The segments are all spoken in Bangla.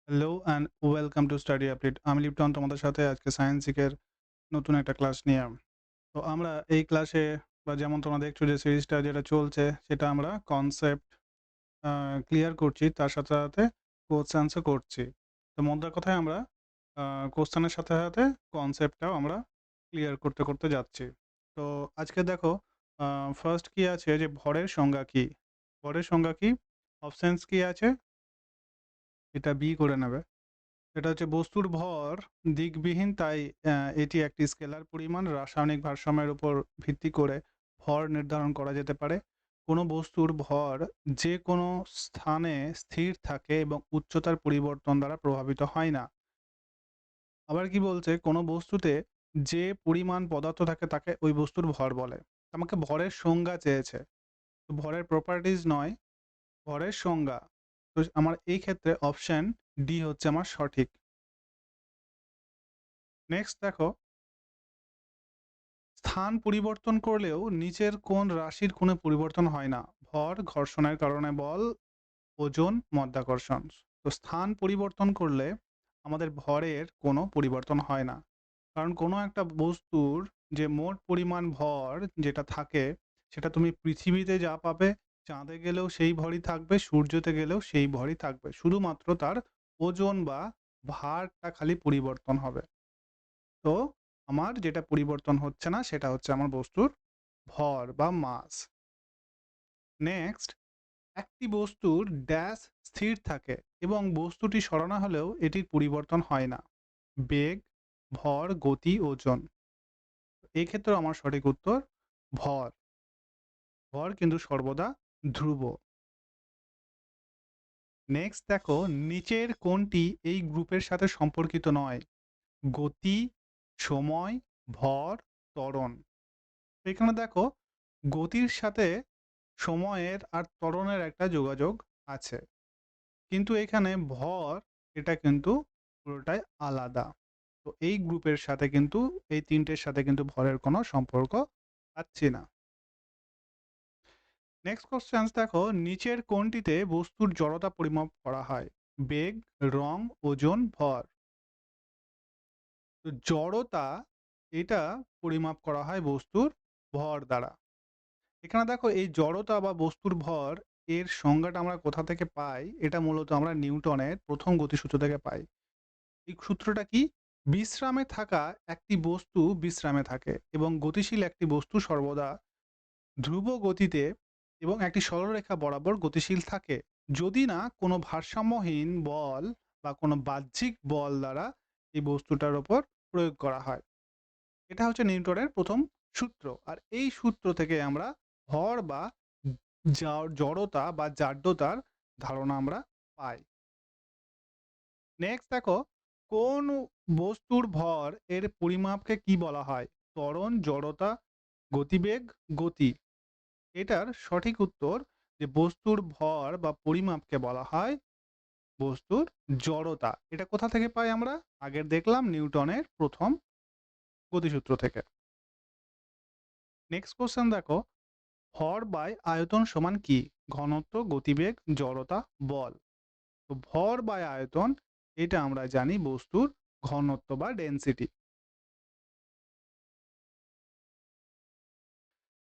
Hello and welcome to study update. আমি লিপ্টন তোমাদের সাথে আজকে সায়েন্স উইকের নতুন একটা ক্লাস নিয়ে। তো আমরা এই ক্লাসে বা যেমন তোমরা দেখছো যে সিরিজটা যেটা চলছে সেটা আমরা কনসেপ্ট ক্লিয়ার করছি, তার সাথে সাথে কোশ্চেন্সও করছি। তো মোদ্দা কথায় আমরা কোশ্চেনের সাথে সাথে কনসেপ্টটাও আমরা ক্লিয়ার করতে করতে যাচ্ছি। তো আজকে দেখো, ফার্স্ট কি আছে যে ভরের সংজ্ঞা কি। ভরের সংজ্ঞা কি, অপশানস কি আছে, এটা বি করে নেবে। এটা হচ্ছে বস্তুর ভর দিকবিহীন, তাই এটি একটি স্কেলার পরিমাণ। রাসায়নিক ভারসাম্যের উপর ভিত্তি করে ভর নির্ধারণ করা যেতে পারে। কোনো বস্তুর ভর যে কোনো স্থানে স্থির থাকে এবং উচ্চতার পরিবর্তন দ্বারা প্রভাবিত হয় না। আবার কি বলছে, কোনো বস্তুতে যে পরিমাণ পদার্থ থাকে তাকে ওই বস্তুর ভর বলে। আমাকে ভরের সংজ্ঞা চেয়েছে, তো ভরের প্রপার্টিজ নয়, ভরের সংজ্ঞা। তো আমার এই ক্ষেত্রে অপশন ডি হচ্ছে আমার সঠিক। নেক্সট দেখো, স্থান পরিবর্তন করলেও নিচের কোন রাশির কোনো পরিবর্তন হয় না? ভর, ঘর্ষণের কারণে বল, ওজন, মাধ্যাকর্ষণ। তো স্থান পরিবর্তন করলে আমাদের ভরের কোনো পরিবর্তন হয় না, কারণ কোনো একটা বস্তুর যে মোট পরিমাণ ভর যেটা থাকে, সেটা তুমি পৃথিবীতে যা পাবে, চাঁদে গেলেও সেই ভরই থাকবে, সূর্যতে গেলেও সেই ভরই থাকবে, শুধুমাত্র তার ওজন বা ভারটা খালি পরিবর্তন হবে। তো আমার যেটা পরিবর্তন হচ্ছে না সেটা হচ্ছে আমার বস্তুর ভর বা মাস। নেক্সট, একটি বস্তুর ড্যাশ স্থির থাকে এবং বস্তুটি সরানো হলেও এটির পরিবর্তন হয় না। বেগ, ভর, গতি, ওজন। এই ক্ষেত্রে আমার সঠিক উত্তর ভর। ভর কিন্তু সর্বদা ধ্রুব। নেক্সট দেখো, নিচের কোনটি এই গ্রুপের সাথে সম্পর্কিত নয়? গতি, সময়, ভর, ত্বরণ। এখানে দেখো, গতির সাথে সময়ের আর ত্বরণের একটা যোগাযোগ আছে, কিন্তু এখানে ভর, এটা কিন্তু পুরোটাই আলাদা। তো এই গ্রুপের সাথে কিন্তু, এই তিনটের সাথে কিন্তু ভরের কোনো সম্পর্ক পাচ্ছি না। নেক্সট কোশ্চেন দেখো, নিচের কোনটিতে বস্তুর জড়তা পরিমাপ করা হয়? বেগ, রং, ওজন, ভর। তো জড়তা, এটা পরিমাপ করা হয় বস্তুর ভর দ্বারা। এখানে দেখো, এই জড়তা বা বস্তুর ভর, এর সংজ্ঞাটা আমরা কোথা থেকে পাই? এটা মূলত আমরা নিউটনের প্রথম গতিসূত্র থেকে পাই। এই সূত্রটা কি? বিশ্রামে থাকা একটি বস্তু বিশ্রামে থাকে এবং গতিশীল একটি বস্তু সর্বদা ধ্রুব গতিতে এবং একটি সরলরেখা বরাবর গতিশীল থাকে, যদি না কোনো ভারসাম্যহীন বল বা কোনো বাহ্যিক বল দ্বারা এই বস্তুটার উপর প্রয়োগ করা হয়। এটা হচ্ছে নিউটনের প্রথম সূত্র, আর এই সূত্র থেকে আমরা ভর বা জড়তা বা জাড্যতার ধারণা আমরা পাই। নেক্সট দেখো, কোন বস্তুর ভর এর পরিমাপকে কি বলা হয়? ত্বরণ, জড়তা, গতিবেগ, গতি। এটার সঠিক উত্তর, যে বস্তুর ভর বা পরিমাপকে বলা হয় বস্তুর জড়তা। এটা কোথা থেকে পাই আমরা? আগের দেখলাম নিউটনের প্রথম গতিসূত্র থেকে। নেক্সট কোশ্চেন দেখো, ভর বাই আয়তন সমান কি? ঘনত্ব, গতিবেগ, জড়তা, বল। তো ভর বাই আয়তন, এটা আমরা জানি বস্তুর ঘনত্ব বা ডেনসিটি।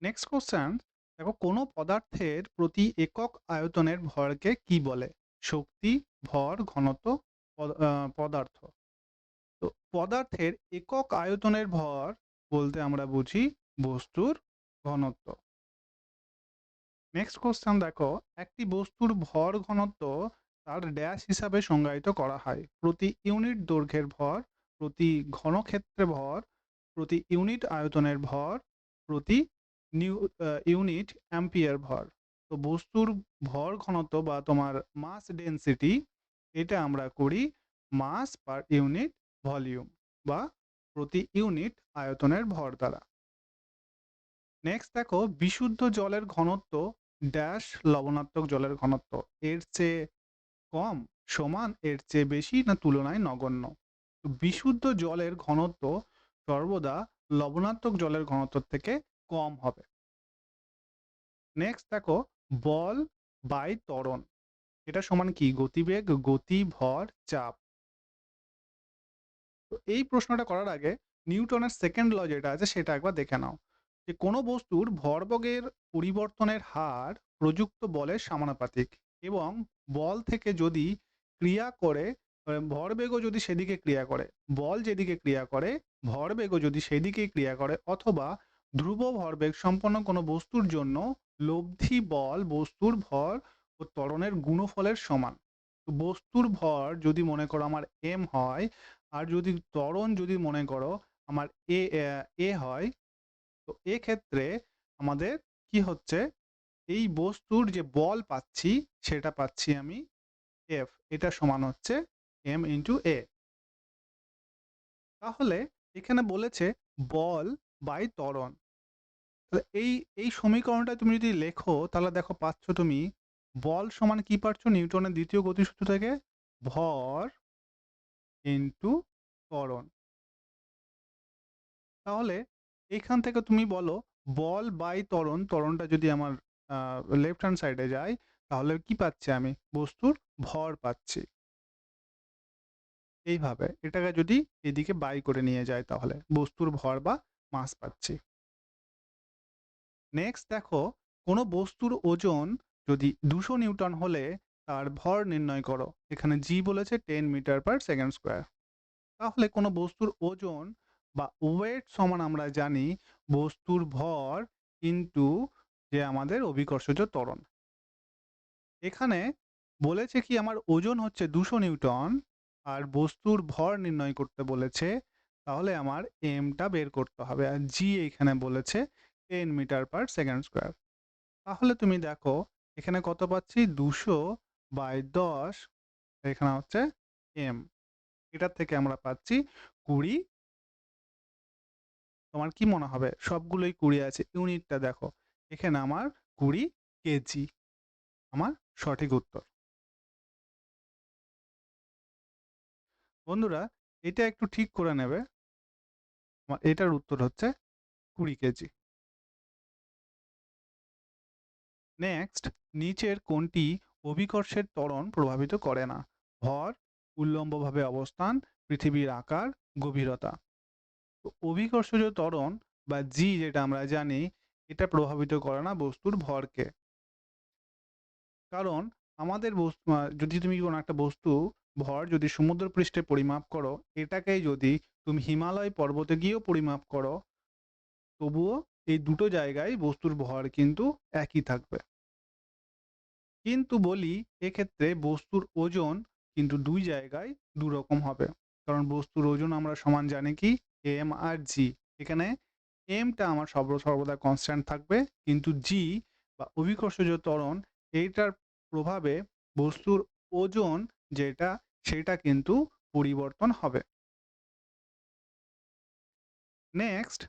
নেক্সট কোশ্চেন দেখো, কোনো পদার্থের প্রতি একক আয়তনের ভরকে কি বলে? শক্তি, ভর, ঘনত্ব, পদার্থ। তো পদার্থের একক আয়তনের ভর বলতে আমরা বুঝি বস্তুর ঘনত্ব। নেক্সট কোশ্চেন দেখো, একটি বস্তুর ভর ঘনত্ব তার ড্যাশ হিসাবে সংজ্ঞায়িত করা হয়? প্রতি ইউনিট দৈর্ঘ্যের ভর, প্রতি ঘনক্ষেত্রে ভর, প্রতি ইউনিট আয়তনের ভর, প্রতি ইউনিট অ্যাম্পিয়ার ভর। তো বস্তুর ভর ঘনত্ব বা তোমার মাস ডেনসিটি, এটা আমরা করি মাস পার ইউনিট ভলিউম বা প্রতি ইউনিট আয়তনের ভর দ্বারা। নেক্সট দেখো, বিশুদ্ধ জলের ঘনত্ব ড্যাশ লবণাত্মক জলের ঘনত্ব, এর চেয়ে কম, সমান, এর চেয়ে বেশি, না তুলনায় নগণ্য? বিশুদ্ধ জলের ঘনত্ব সর্বদা লবণাত্মক জলের ঘনত্ব থেকে কম হবে। নেক্সট দেখো, বল বাই ত্বরণ। এটা সমান কি? গতিবেগ, গতি, ভর, চাপ। তো এই প্রশ্নটা করার আগে নিউটনের সেকেন্ড ল যেটা আছে সেটা একবার দেখে নাও। যে কোনো বস্তুর ভরবেগের পরিবর্তনের হার প্রযুক্ত বলের সমানুপাতিক এবং বল থেকে যদি ক্রিয়া করে ভরবেগও যদি সেদিকে ক্রিয়া করে, বল যেদিকে ক্রিয়া করে ভরবেগও যদি সেদিকেই ক্রিয়া করে, অথবা ধ্রুব ভরবেগ সম্পন্ন কোনো বস্তুর জন্য লব্ধি বল বস্তুর ভর ও ত্বরণের গুণফলের সমান। তো বস্তুর ভর যদি মনে করো আমার m হয়, আর যদি ত্বরণ যদি মনে করো আমার এ হয়, তো এক্ষেত্রে আমাদের কি হচ্ছে, এই বস্তুর যে বল পাচ্ছি সেটা পাচ্ছি আমি F, এটা সমান হচ্ছে m ইন্টু এ। তাহলে এখানে বলেছে বল বাই ত্বরণ। তাহলে এই সমীকরণটা তুমি যদি লেখো তাহলে দেখো পাচ্ছ তুমি বল সমান কি পাচ্ছ নিউটনের দ্বিতীয় গতিসূত্র থেকে, ভর ইন্টু ত্বরণ। তাহলে এখান থেকে তুমি বলো বল বাই ত্বরণ, ত্বরণটা যদি আমার লেফট হ্যান্ড সাইডে যায় তাহলে কি পাচ্ছি আমি? বস্তুর ভর পাচ্ছি। এইভাবে এটাকে যদি এদিকে বাই করে নিয়ে যায় তাহলে বস্তুর ভর বা মাস পাচ্ছি। নেক্সট দেখো, কোনো বস্তুর ওজন যদি 200 নিউটন হলে তার ভর নির্ণয় করো। এখানে জি বলেছে 10 মিটার পার সেকেন্ড স্কোয়ার। তাহলে কোনো বস্তুর ওজন বা ওয়েট সমান আমরা জানি বস্তুর ভর ইন্টু যে আমাদের অভিকর্ষজ ত্বরণ। এখানে বলেছে কি আমার ওজন হচ্ছে 200 নিউটন আর বস্তুর ভর নির্ণয় করতে বলেছে, তাহলে আমার এমটা বের করতে হবে। আর জি এখানে বলেছে 10 মিটার পার সেকেন্ড স্কোয়ার। তাহলে তুমি দেখো এখানে কত পাচ্ছি? 200 বাই 10, এখানে হচ্ছে এম। এটার থেকে আমরা পাচ্ছি 20। তোমার কি মনে হবে? সবগুলোই 20 আছে, ইউনিটটা দেখো এখানে আমার 20 কেজি আমার সঠিক উত্তর। বন্ধুরা এটা একটু ঠিক করে নেবে, এটার উত্তর হচ্ছে 20 কেজি। নেক্সট, নিচের কোনটি অভিকর্ষের ত্বরণ প্রভাবিত করে না? ভর, উল্লম্বভাবে অবস্থান, পৃথিবীর আকার, গভীরতা। তো অভিকর্ষজ ত্বরণ বা জি যেটা আমরা জানি এটা প্রভাবিত করে না বস্তুর ভরকে। কারণ আমাদের যদি তুমি কোনো একটা বস্তু ভর যদি সমুদ্র পৃষ্ঠে পরিমাপ করো, এটাকেই যদি তুমি হিমালয় পর্বতে গিয়েও পরিমাপ করো, তবুও এই দুটো জায়গায় বস্তুর ভর কিন্তু একই থাকবে। কিন্তু বলি এক্ষেত্রে বস্তুর ওজন কিন্তু দুই জায়গায় দুরকম হবে। কারণ বস্তুর ওজন আমরা সমান জানি কি এম আর জি। এখানে এমটা আমার সর্বদা কনস্ট্যান্ট থাকবে, কিন্তু জি বা অভিকর্ষজ ত্বরণ এইটার প্রভাবে বস্তুর ওজন যেটা সেটা কিন্তু পরিবর্তন হবে। নেক্সট,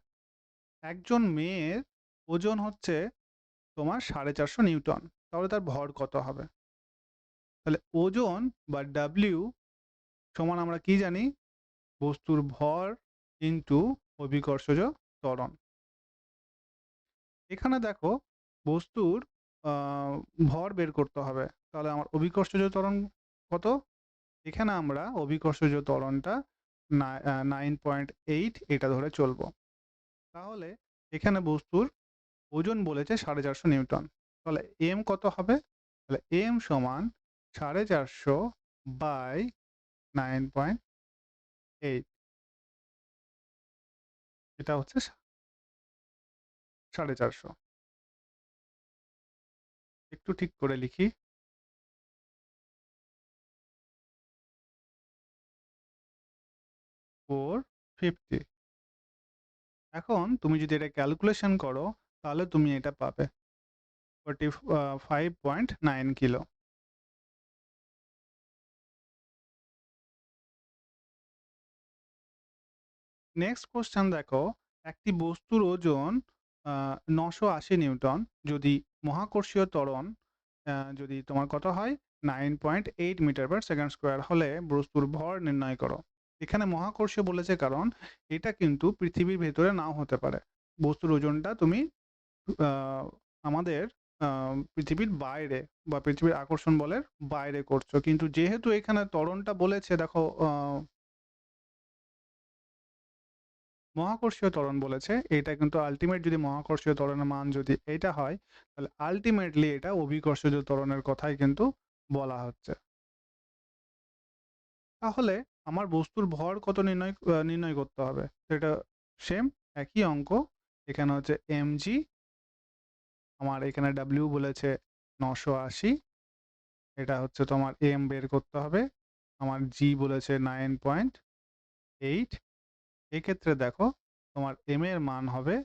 একজন মেয়ের ওজন হচ্ছে তোমার 450 নিউটন, তাহলে তার ভর কত হবে? তাহলে ওজন বা ডাব্লিউ সমান আমরা কি জানি? বস্তুর ভর ইন্টু অভিকর্ষজ ত্বরণ। এখানে দেখো বস্তুর ভর বের করতে হবে, তাহলে আমার অভিকর্ষজ ত্বরণ কত? এখানে আমরা অভিকর্ষজ ত্বরণটা 9.8 এটা ধরে চলবো। তাহলে এখানে বস্তুর ওজন বলেছে 450 নিউটন, তাহলে এম কত হবে? তাহলে এম সমান 450 বাই 9.8, এটা হচ্ছে 450। একটু ঠিক করে লিখি, 450। এখন তুমি যদি এটা ক্যালকুলেশন করো তাহলে তুমি এটা পাবে 45.9 কিলো। নেক্সট কোশ্চেন দেখো, একটি বস্তুর ওজন 980 নিউটন যদি মহাকর্ষীয় ত্বরণ যদি তোমার কত হয় 9.8 মিটার পার সেকেন্ড স্কোয়ার হলে বস্তুর ভর নির্ণয় করো। এখানে মহাকর্ষীয় বলেছে কারণ এটা কিন্তু পৃথিবীর ভেতরে নাও হতে পারে। বস্তুর ওজনটা তুমি আমাদের পৃথিবীর বাইরে বা পৃথিবীর আকর্ষণ বলের বাইরে করছো, কিন্তু যেহেতু এখানে ত্বরণটা বলেছে, দেখো মহাকর্ষীয় ত্বরণ বলেছে, এটা কিন্তু আলটিমেট যদি মহাকর্ষীয় ত্বরণের মান যদি এটা হয়, তাহলে আলটিমেটলি এটা অভিকর্ষজ ত্বরণের কথাই কিন্তু বলা হচ্ছে। তাহলে আমার বস্তুর ভর কত নির্ণয় করতে হবে? সেটা সেম একই অঙ্ক। এখানে হচ্ছে mg, আমার এখানে w বলেছে 980, এটা হচ্ছে তোমার m বের করতে হবে, আমার g বলেছে 9.8। এক্ষেত্রে দেখো তোমার m এর মান হবে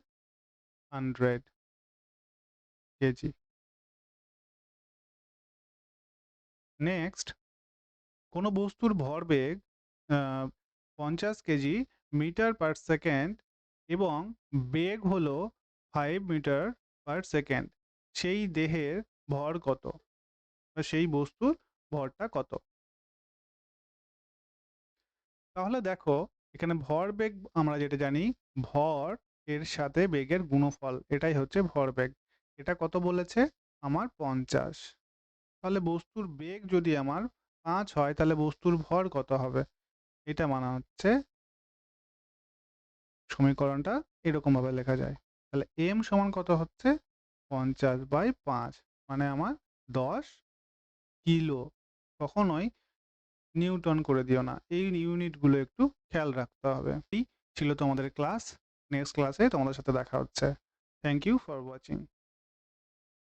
100 কেজি। নেক্সট, কোনো বস্তুর ভরবেগ 50 কেজি মিটার পার সেকেন্ড এবং বেগ হলো 5 মিটার পার সেকেন্ড, সেই দেহের ভর কত বা সেই বস্তুর ভরটা কত? তাহলে দেখো এখানে ভরবেগ আমরা যেটা জানি, ভর এর সাথে বেগের গুণফল, এটাই হচ্ছে ভরবেগ। এটা কত বলেছে? আমার 50। তাহলে বস্তুর বেগ যদি আমার 5 হয়, তাহলে বস্তুর ভর কত হবে? এটা মানে হচ্ছে সমীকরণটা এরকম ভাবে লেখা যায়। তাহলে m সমান কত হচ্ছে? 50/5, মানে আমার 10 কিলো। কখনোই নিউটন করে দিও না, এই ইউনিটগুলো একটু খেয়াল রাখতে হবে। এই ছিল তোমাদের ক্লাস। নেক্সট ক্লাসে তোমাদের সাথে দেখা হচ্ছে। Thank you for watching.